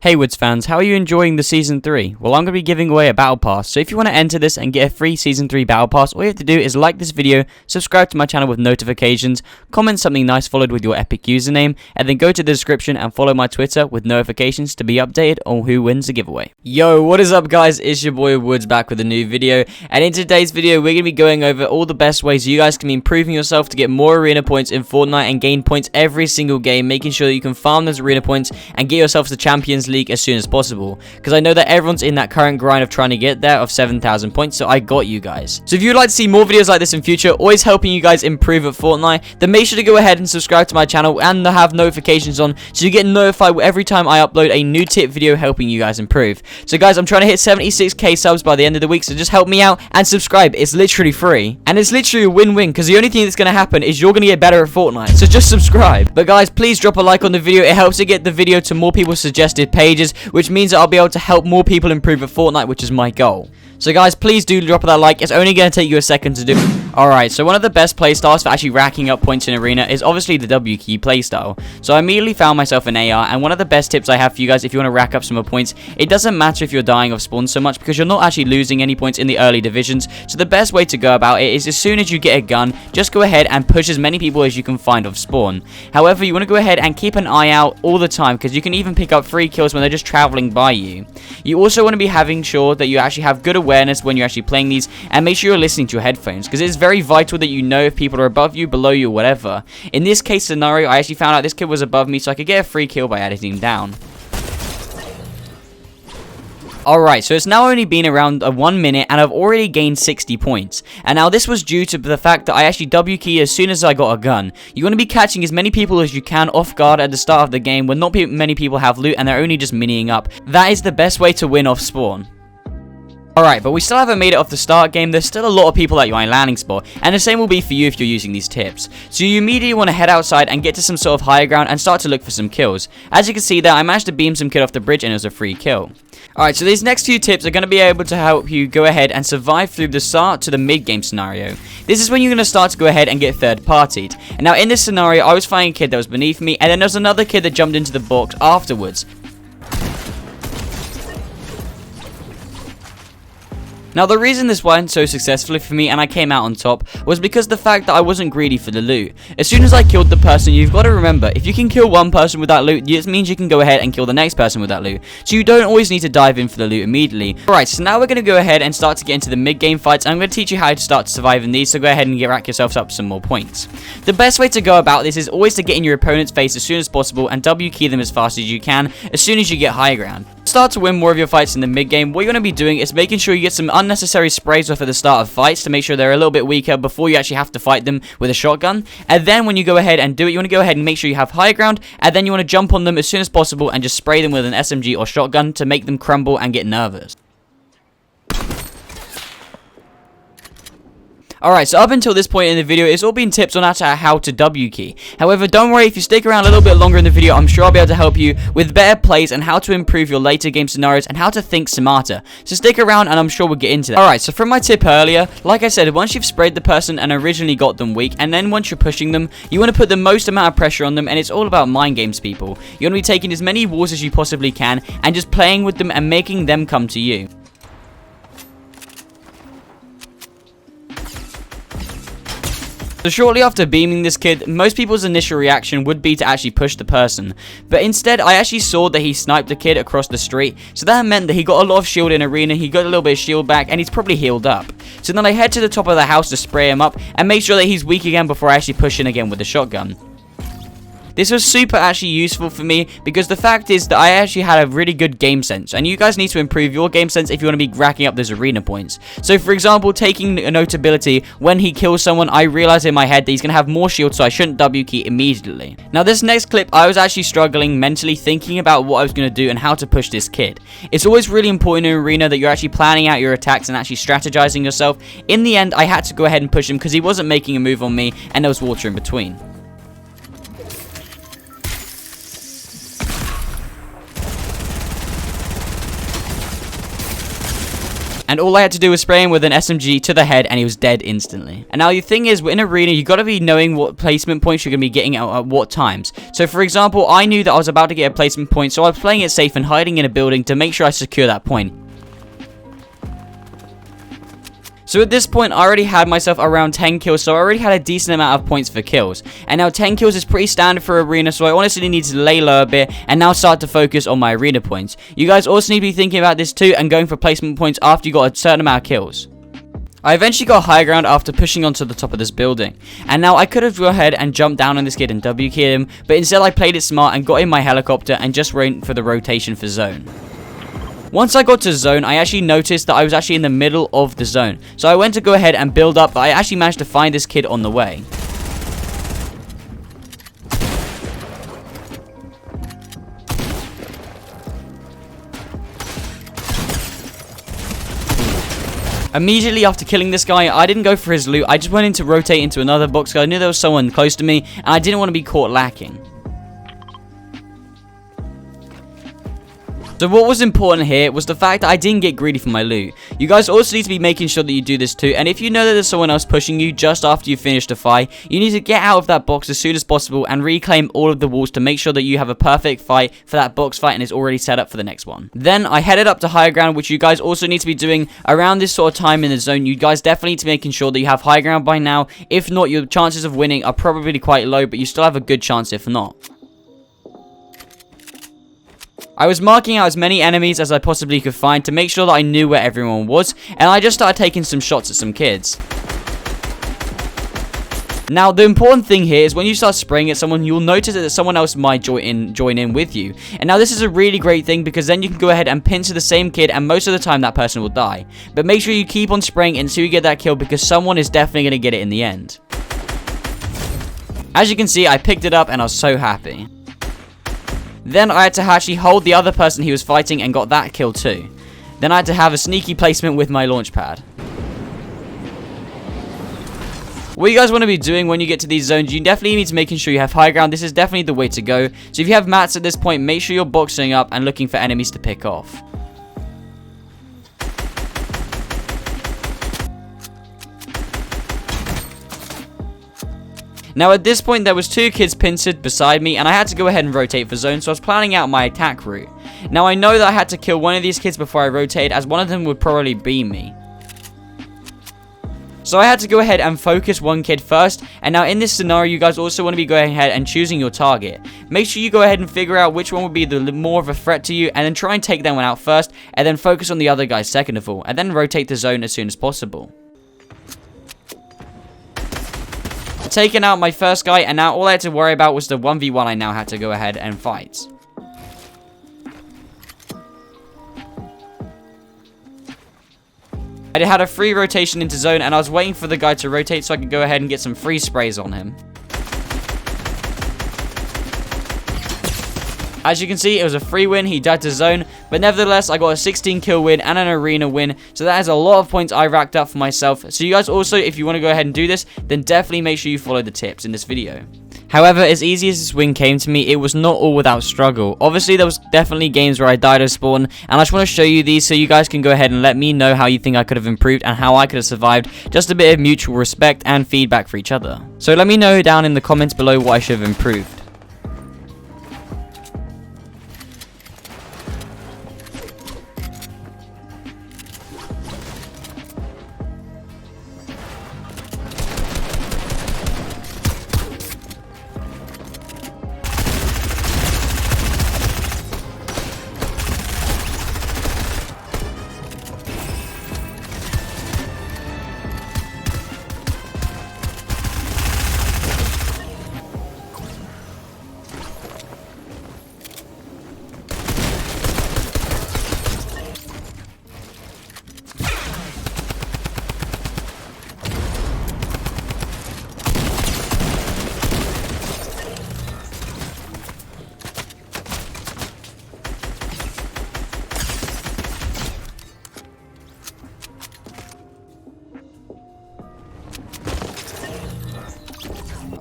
Hey Woods fans, how are you enjoying the Season 3? Well, I'm going to be giving away a Battle Pass, so if you want to enter this and get a free Season 3 Battle Pass, all you have to do is like this video, subscribe to my channel with notifications, comment something nice followed with your epic username, and then go to the description and follow my Twitter with notifications to be updated on who wins the giveaway. Yo, what is up guys? It's your boy Woods back with a new video, and in today's video we're going to be going over all the best ways you guys can be improving yourself to get more arena points in Fortnite and gain points every single game, making sure that you can farm those arena points and get yourself to Champions League as soon as possible, because I know that everyone's in that current grind of trying to get there of 7,000 points, so I got you guys. So if you'd like to see more videos like this in future, always helping you guys improve at Fortnite, then make sure to go ahead and subscribe to my channel and have notifications on so you get notified every time I upload a new tip video helping you guys improve. So guys, I'm trying to hit 76k subs by the end of the week, so just help me out and subscribe. It's literally free, and it's literally a win-win, because the only thing that's going to happen is you're going to get better at Fortnite, so just subscribe. But guys, please drop a like on the video. It helps to get the video to more people's suggested pages, which means that I'll be able to help more people improve at Fortnite, which is my goal. So guys, please do drop that like. It's only going to take you a second to do. Alright, so one of the best playstyles for actually racking up points in arena is obviously the W key playstyle. So I immediately found myself an AR, and one of the best tips I have for you guys if you want to rack up some more points, it doesn't matter if you're dying off spawn so much, because you're not actually losing any points in the early divisions. So the best way to go about it is, as soon as you get a gun, just go ahead and push as many people as you can find off spawn. However, you want to go ahead and keep an eye out all the time, because you can even pick up free kills when they're just traveling by you. You also want to be having sure that you actually have good awareness when you're actually playing these, and make sure you're listening to your headphones, because it's very vital that you know if people are above you, below you, whatever. In this case scenario, I actually found out this kid was above me, so I could get a free kill by editing him down. Alright, so it's now only been around 1 minute, and I've already gained 60 points. And now this was due to the fact that I actually W keyed as soon as I got a gun. You want to be catching as many people as you can off guard at the start of the game when not many people have loot and they're only just minying up. That is the best way to win off spawn. Alright, but we still haven't made it off the start game. There's still a lot of people at your landing spot, and the same will be for you if you're using these tips. So you immediately want to head outside and get to some sort of higher ground and start to look for some kills. As you can see there, I managed to beam some kid off the bridge and it was a free kill. Alright, so these next few tips are going to be able to help you go ahead and survive through the start to the mid-game scenario. This is when you're going to start to go ahead and get third-partied. And now in this scenario, I was fighting a kid that was beneath me, and then there was another kid that jumped into the box afterwards. Now the reason this went so successfully for me and I came out on top was because the fact that I wasn't greedy for the loot. As soon as I killed the person, you've got to remember, if you can kill one person with that loot, it means you can go ahead and kill the next person with that loot. So you don't always need to dive in for the loot immediately. Alright, so now we're going to go ahead and start to get into the mid-game fights, and I'm going to teach you how to start to survive in these, so go ahead and rack yourselves up some more points. The best way to go about this is always to get in your opponent's face as soon as possible and W key them as fast as you can as soon as you get high ground. Start to win more of your fights in the mid game. What you're going to be doing is making sure you get some unnecessary sprays off at the start of fights to make sure they're a little bit weaker before you actually have to fight them with a shotgun. And then when you go ahead and do it, you want to go ahead and make sure you have high ground, and then you want to jump on them as soon as possible and just spray them with an SMG or shotgun to make them crumble and get nervous. Alright, so up until this point in the video, it's all been tips on how to W key. However, don't worry, if you stick around a little bit longer in the video, I'm sure I'll be able to help you with better plays and how to improve your later game scenarios and how to think smarter. So stick around and I'm sure we'll get into that. Alright, so from my tip earlier, like I said, once you've sprayed the person and originally got them weak, and then once you're pushing them, you want to put the most amount of pressure on them, and it's all about mind games, people. You want to be taking as many walls as you possibly can and just playing with them and making them come to you. So shortly after beaming this kid, most people's initial reaction would be to actually push the person. But instead, I actually saw that he sniped the kid across the street, so that meant that he got a lot of shield in arena, he got a little bit of shield back, and he's probably healed up. So then I head to the top of the house to spray him up, and make sure that he's weak again before I actually push in again with the shotgun. This was super actually useful for me, because the fact is that I actually had a really good game sense, and you guys need to improve your game sense if you want to be racking up those arena points. So for example, taking a notability, when he kills someone, I realize in my head that he's going to have more shield, so I shouldn't W key immediately. Now this next clip, I was actually struggling mentally thinking about what I was going to do and how to push this kid. It's always really important in arena that you're actually planning out your attacks and actually strategizing yourself. In the end, I had to go ahead and push him because he wasn't making a move on me and there was water in between. And all I had to do was spray him with an SMG to the head and he was dead instantly. And now the thing is, in arena, you gotta be knowing what placement points you're gonna be getting at what times. So for example, I knew that I was about to get a placement point, so I was playing it safe and hiding in a building to make sure I secure that point. So at this point, I already had myself around 10 kills, so I already had a decent amount of points for kills. And now 10 kills is pretty standard for arena, so I honestly need to lay low a bit and now start to focus on my arena points. You guys also need to be thinking about this too and going for placement points after you got a certain amount of kills. I eventually got high ground after pushing onto the top of this building. And now I could have gone ahead and jumped down on this kid and W-keyed him, but instead I played it smart and got in my helicopter and just went for the rotation for zone. Once I got to zone, I actually noticed that I was actually in the middle of the zone. So I went to go ahead and build up, but I actually managed to find this kid on the way. Immediately after killing this guy, I didn't go for his loot. I just went in to rotate into another box because I knew there was someone close to me and I didn't want to be caught lacking. So what was important here was the fact that I didn't get greedy for my loot. You guys also need to be making sure that you do this too, and if you know that there's someone else pushing you just after you finish the fight, you need to get out of that box as soon as possible and reclaim all of the walls to make sure that you have a perfect fight for that box fight and is already set up for the next one. Then I headed up to higher ground, which you guys also need to be doing around this sort of time in the zone. You guys definitely need to be making sure that you have high ground by now. If not, your chances of winning are probably quite low, but you still have a good chance if not. I was marking out as many enemies as I possibly could find to make sure that I knew where everyone was, and I just started taking some shots at some kids. Now, the important thing here is when you start spraying at someone, you'll notice that someone else might join in with you. And now this is a really great thing because then you can go ahead and pincer the same kid, and most of the time that person will die. But make sure you keep on spraying until you get that kill because someone is definitely going to get it in the end. As you can see, I picked it up and I was so happy. Then I had to actually hold the other person he was fighting and got that kill too. Then I had to have a sneaky placement with my launch pad. What you guys want to be doing when you get to these zones, you definitely need to making sure you have high ground. This is definitely the way to go. So if you have mats at this point, make sure you're boxing up and looking for enemies to pick off. Now at this point there was two kids pincered beside me and I had to go ahead and rotate for zone, so I was planning out my attack route. Now I know that I had to kill one of these kids before I rotated, as one of them would probably beam me. So I had to go ahead and focus one kid first, and now in this scenario you guys also want to be going ahead and choosing your target. Make sure you go ahead and figure out which one would be the more of a threat to you, and then try and take that one out first, and then focus on the other guys second of all, and then rotate the zone as soon as possible. Taken out my first guy, and now all I had to worry about was the 1v1 I now had to go ahead and fight. I had a free rotation into zone, and I was waiting for the guy to rotate so I could go ahead and get some free sprays on him. As you can see, it was a free win. He died to zone, but nevertheless, I got a 16 kill win and an arena win, so that is a lot of points I racked up for myself. So you guys also, if you want to go ahead and do this, then definitely make sure you follow the tips in this video. However, as easy as this win came to me, it was not all without struggle. Obviously, there was definitely games where I died of spawn, and I just want to show you these so you guys can go ahead and let me know how you think I could have improved and how I could have survived. Just a bit of mutual respect and feedback for each other. So let me know down in the comments below what I should have improved.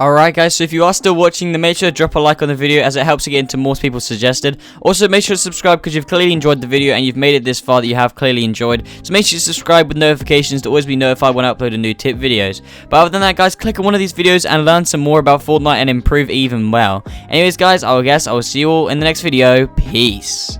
Alright guys, so if you are still watching, then make sure to drop a like on the video as it helps to get into more people suggested. Also, make sure to subscribe because you've clearly enjoyed the video and you've made it this far that you have clearly enjoyed. So make sure to subscribe with notifications to always be notified when I upload a new tip videos. But other than that guys, click on one of these videos and learn some more about Fortnite and improve even well. Anyways guys, I will see you all in the next video. Peace.